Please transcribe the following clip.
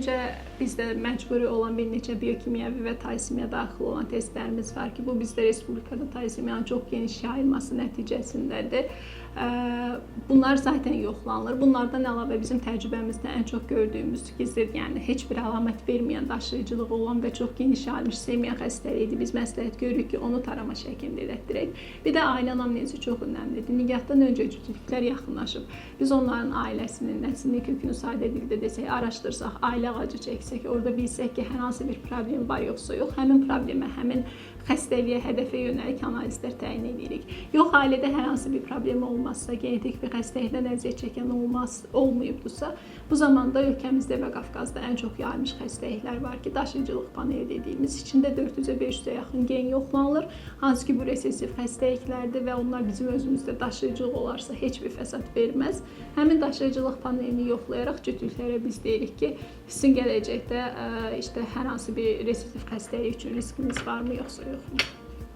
öncə bizdə məcburi olan bir neçə biokimyəvi və talisemiya daxil olan testlərimiz var ki, bu bizdə respublikada talisemiyanın çox geniş yayılması nəticəsindədir. Bunlar zaten yoxlanılır. Bunlardan əlavə bizim təcrübəmizdə ən çox gördüyümüz gizli, yəni heç bir əlamət verməyən, daşıyıcılığı olan və çox geniş yayılmış semiya xəstəliyidir. Biz məsləhət görürük ki, onu tarama şəklində elətdirək. Bir də ailə anamnezi çox önəmlidir. Nigahdan öncə cütlüklər yaxınlaşıb, biz onların ailəsinin, nəslini, kökünü sadə dildə desək, araşdırsaq, ailə ağacı çəksək, orada bilsək ki, hər hansı bir problem var yoxsa yox, həmin problemə, həmin xəstəliyə, hədəfə yönəlik analizlər təyin edirik. Yox, ailədə hər hansı bir problem olmazsa, genetik bir xəstəlikdən əziyyət çəkən olmayıbdırsa, bu zamanda ölkəmizdə və Qafqazda ən çox yayılmış xəstəliklər var ki, daşıyıcılıq paneli dediyimiz, içində 400-ə 500-ə yaxın gen yoxlanılır. Hansı ki, bu resessiv xəstəliklərdir və onlar bizim özümüzdə daşıyıcılıq olarsa heç bir fəsad verməz. Həmin daşıyıcılıq panelini yoxlayaraq cütlüklərə biz deyirik ki, sizin gələcəkdə hər hansı bir resessiv xəstəlik üçün riskiniz varmı, yoxsa yoxmu?